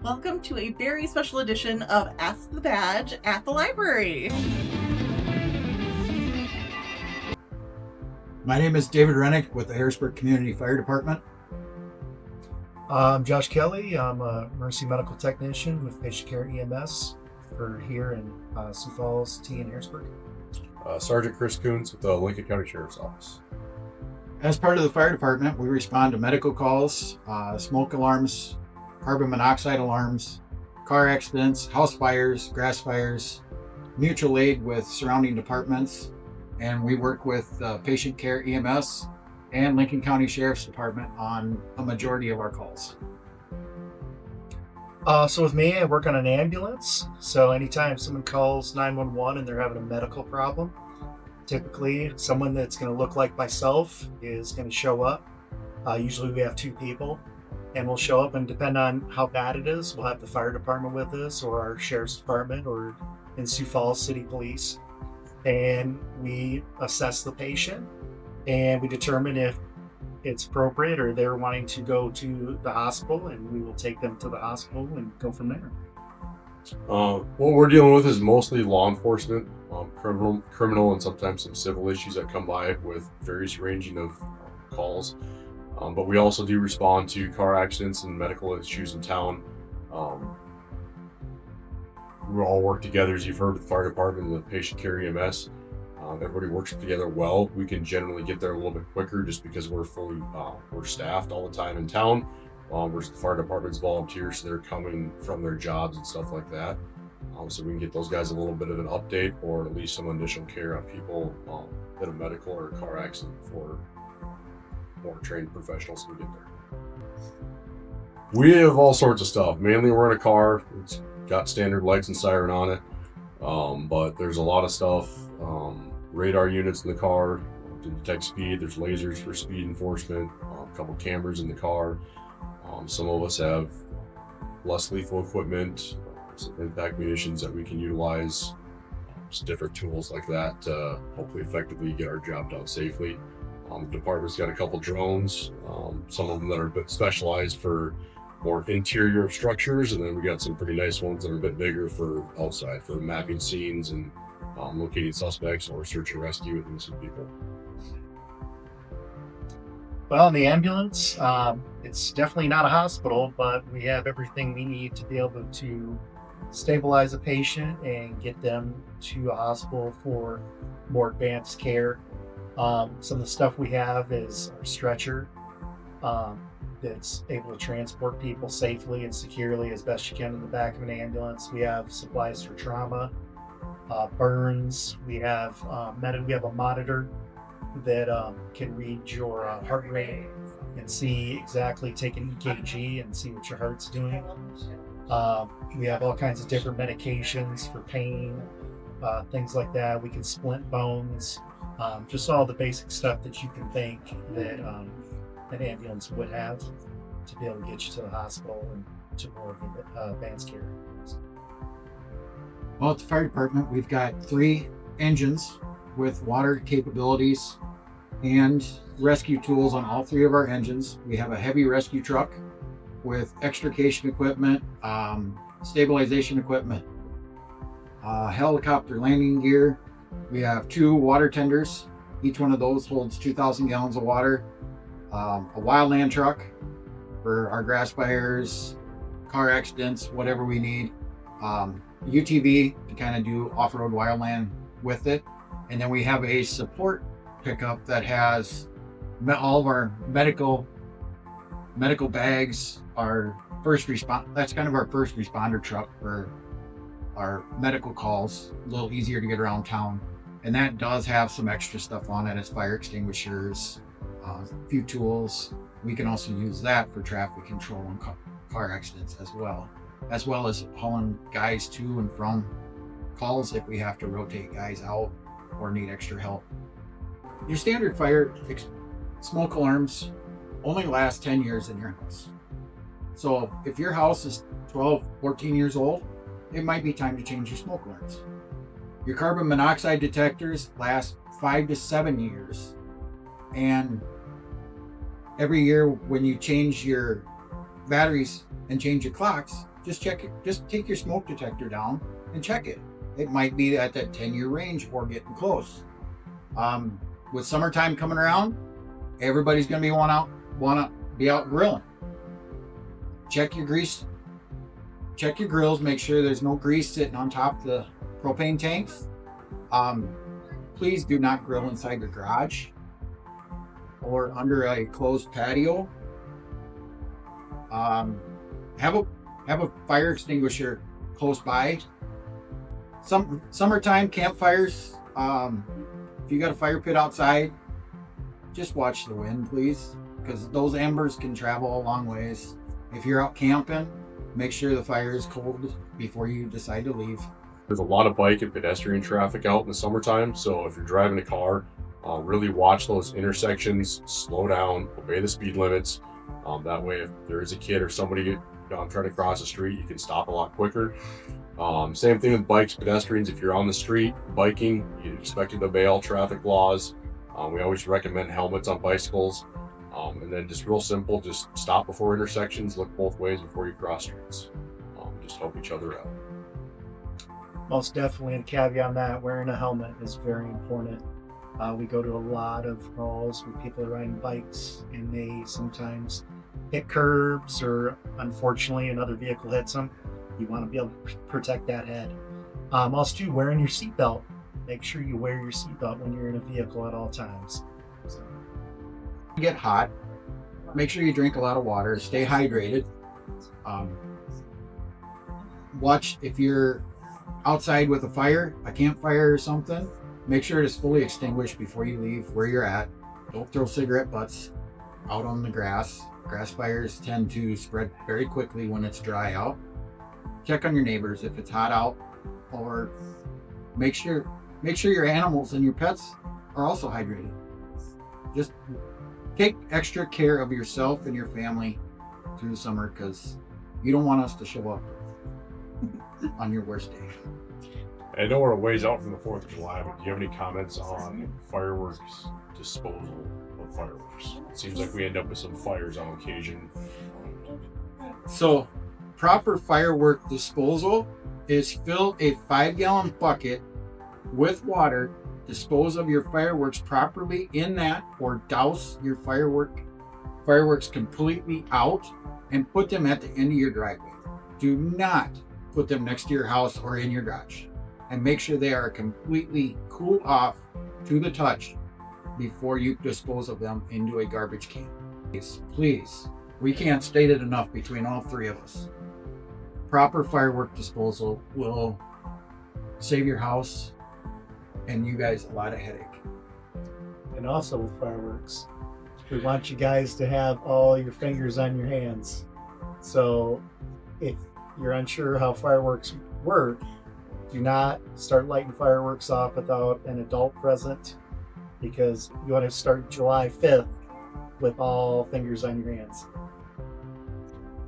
Welcome to a very special edition of Ask the Badge at the library. My name is David Rennick with the Harrisburg Community Fire Department. I'm Josh Kelly. I'm a emergency medical technician with Patient Care EMS for here in Sioux Falls, T in Harrisburg. Sergeant Chris Coons with the Lincoln County Sheriff's Office. As part of the fire department, we respond to medical calls, smoke alarms, carbon monoxide alarms, car accidents, house fires, grass fires, mutual aid with surrounding departments, and we work with Patient Care EMS and Lincoln County Sheriff's Department on a majority of our calls. So with me, I work on an ambulance. So anytime someone calls 911 and they're having a medical problem, typically someone that's going to look like myself is going to show up. Usually we have two people, and we'll show up, and depend on how bad it is, we'll have the fire department with us or our sheriff's department or in Sioux Falls City Police. And we assess the patient and we determine if it's appropriate or they're wanting to go to the hospital, and we will take them to the hospital and go from there. What we're dealing with is mostly law enforcement, criminal, and sometimes some civil issues that come by with various ranging of calls. But we also do respond to car accidents and medical issues in town. We all work together, as you've heard, with the fire department and the Patient Care EMS. Everybody works together well. We can generally get there a little bit quicker just because we're staffed all the time in town. Whereas the fire department's volunteers, so they're coming from their jobs and stuff like that. So we can get those guys a little bit of an update, or at least some initial care on people that have medical or a car accident before more trained professionals can get there. We have all sorts of stuff. Mainly we're in a car. It's got standard lights and siren on it. But there's a lot of stuff. Radar units in the car to detect speed. There's lasers for speed enforcement. A couple cameras in the car. Some of us have less lethal equipment, some impact munitions that we can utilize. Just different tools like that to hopefully effectively get our job done safely. The department's got a couple drones, some of them that are a bit specialized for more interior of structures, and then we got some pretty nice ones that are a bit bigger for outside, for mapping scenes and locating suspects or search and rescue with missing people. Well, in the ambulance, it's definitely not a hospital, but we have everything we need to be able to stabilize a patient and get them to a hospital for more advanced care. Some of the stuff we have is our stretcher that's able to transport people safely and securely as best you can in the back of an ambulance. We have supplies for trauma, burns. We have we have a monitor that can read your heart rate and see exactly, take an EKG and see what your heart's doing. We have all kinds of different medications for pain, things like that. We can splint bones, just all the basic stuff that you can think that an ambulance would have to be able to get you to the hospital and to more advanced care. Well, at the fire department, we've got 3 engines with water capabilities and rescue tools on all 3 of our engines. We have a heavy rescue truck with extrication equipment, stabilization equipment, helicopter landing gear. We have 2 water tenders. Each one of those holds 2,000 gallons of water. A wildland truck for our grass fires, car accidents, whatever we need. UTV to kind of do off-road wildland with it. And then we have a support pickup that has all of our medical bags, our first respond. That's kind of our first responder truck for our medical calls. A little easier to get around town. And that does have some extra stuff on it as fire extinguishers, a few tools. We can also use that for traffic control and car accidents as well as hauling guys to and from calls if we have to rotate guys out or need extra help. Your standard fire smoke alarms only last 10 years in your house. So if your house is 12, 14 years old, it might be time to change your smoke alarms. Your carbon monoxide detectors last 5 to 7 years. And every year when you change your batteries and change your clocks, just check it. Just take your smoke detector down and check it. It might be at that 10-year range or getting close. With summertime coming around, everybody's gonna wanna be out grilling. Check your grease. Check your grills. Make sure there's no grease sitting on top of the propane tanks. Please do not grill inside your garage or under a closed patio. Have a fire extinguisher close by. Summertime campfires. If you got a fire pit outside, just watch the wind, please, because those embers can travel a long ways. If you're out camping, make sure the fire is cold before you decide to leave. There's a lot of bike and pedestrian traffic out in the summertime, so if you're driving a car, really watch those intersections, slow down, obey the speed limits. That way, if there is a kid or somebody trying to cross the street, you can stop a lot quicker. Same thing with bikes, pedestrians. If you're on the street biking, you're expected to obey all traffic laws. We always recommend helmets on bicycles. And then just real simple, just stop before intersections, look both ways before you cross streets. Just help each other out. Most definitely, and caveat on that, wearing a helmet is very important. We go to a lot of calls where people are riding bikes and they sometimes hit curbs, or unfortunately another vehicle hits them. You want to be able to protect that head. Also too, wearing your seatbelt. Make sure you wear your seatbelt when you're in a vehicle at all times. So. Get hot. Make sure you drink a lot of water. Stay hydrated. Watch if you're outside with a fire, a campfire or something. Make sure it is fully extinguished before you leave where you're at. Don't throw cigarette butts out on the grass. Grass fires tend to spread very quickly when it's dry out. Check on your neighbors if it's hot out, or make sure your animals and your pets are also hydrated. Just take extra care of yourself and your family through the summer, because you don't want us to show up on your worst day. I know we're a ways out from the 4th of July, but do you have any comments on fireworks disposal of fireworks? It seems like we end up with some fires on occasion. So, proper firework disposal is fill a 5-gallon bucket with water, dispose of your fireworks properly in that, or douse your fireworks completely out and put them at the end of your driveway. Do not put them next to your house or in your garage, and make sure they are completely cooled off to the touch before you dispose of them into a garbage can. Please, we can't state it enough between all three of us. Proper firework disposal will save your house and you guys a lot of headache. And also with fireworks, we want you guys to have all your fingers on your hands. So if you're unsure how fireworks work, do not start lighting fireworks off without an adult present, because you want to start July 5th with all fingers on your hands.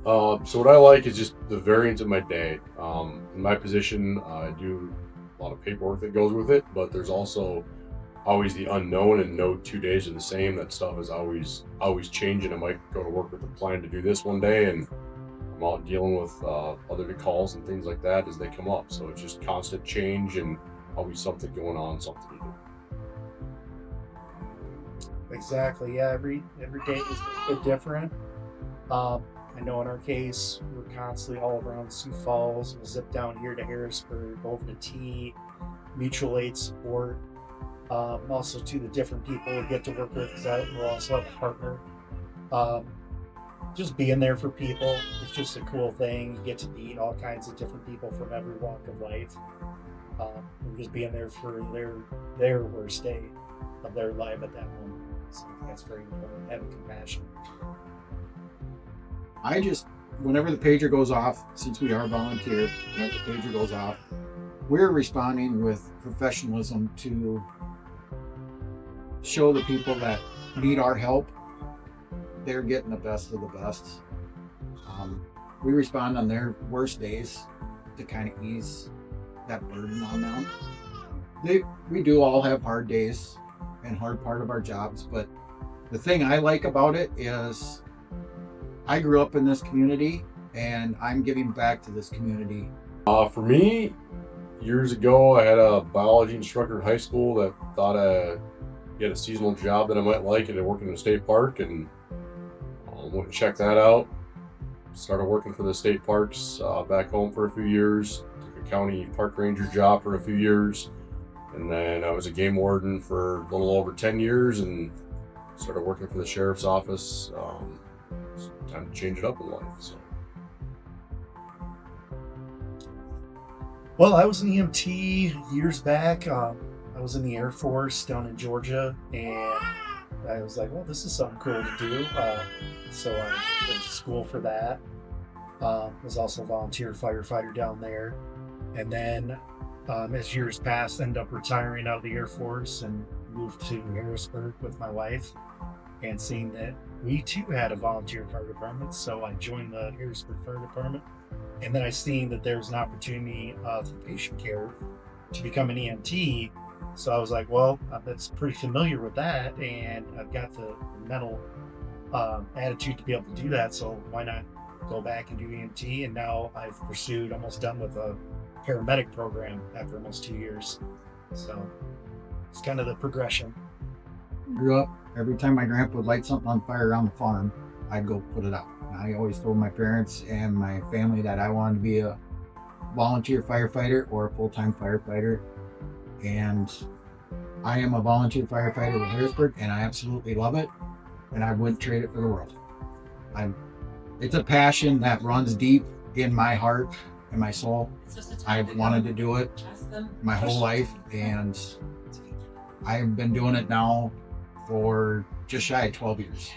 So what I like is just the variance of my day. In my position, I do a lot of paperwork that goes with it, but there's also always the unknown, and no 2 days are the same. That stuff is always changing. I might go to work with a plan to do this one day, and I'm out dealing with other calls and things like that as they come up. So it's just constant change and always something going on, something to do. Exactly. Yeah. Every day is a bit different. I know in our case, we're constantly all around Sioux Falls. We'll zip down here to Harrisburg, over to T, mutual aid support. Also to the different people we get to work with, because we'll also have a partner. Just being there for people, it's just a cool thing. You get to meet all kinds of different people from every walk of life. And just being there for their worst day of their life at that moment. So that's very important. Having compassion. Whenever the pager goes off, since we are volunteer, whenever the pager goes off, we're responding with professionalism to show the people that need our help they're getting the best of the best. We respond on their worst days to kind of ease that burden on them. We do all have hard days and hard part of our jobs, but the thing I like about it is I grew up in this community and I'm giving back to this community. For me, years ago, I had a biology instructor in high school that thought he had a seasonal job that I might like, and I worked in a state park, and went and checked that out. Started working for the state parks back home for a few years. Took a county park ranger job for a few years, and then I was a game warden for a little over 10 years, and started working for the sheriff's office. It's time to change it up in life. So. Well, I was an EMT years back. I was in the Air Force down in Georgia, and I was like, well, this is something cool to do. So I went to school for that. Was also a volunteer firefighter down there. And then as years passed, ended up retiring out of the Air Force and moved to Harrisburg with my wife, and seeing that we too had a volunteer fire department. So I joined the Harrisburg Fire Department. And then I seen that there was an opportunity for patient care to become an EMT. So I was like, well, that's pretty familiar with that, and I've got the mental attitude to be able to do that. So why not go back and do EMT? And now I've pursued, almost done with a paramedic program after almost 2 years. So it's kind of the progression. Grew up, every time my grandpa would light something on fire around the farm, I'd go put it out. I always told my parents and my family that I wanted to be a volunteer firefighter or a full-time firefighter. And I am a volunteer firefighter with Harrisburg, and I absolutely love it. And I wouldn't trade it for the world. It's a passion that runs deep in my heart and my soul. I've wanted to do it my whole life, and I've been doing it now for just shy of 12 years.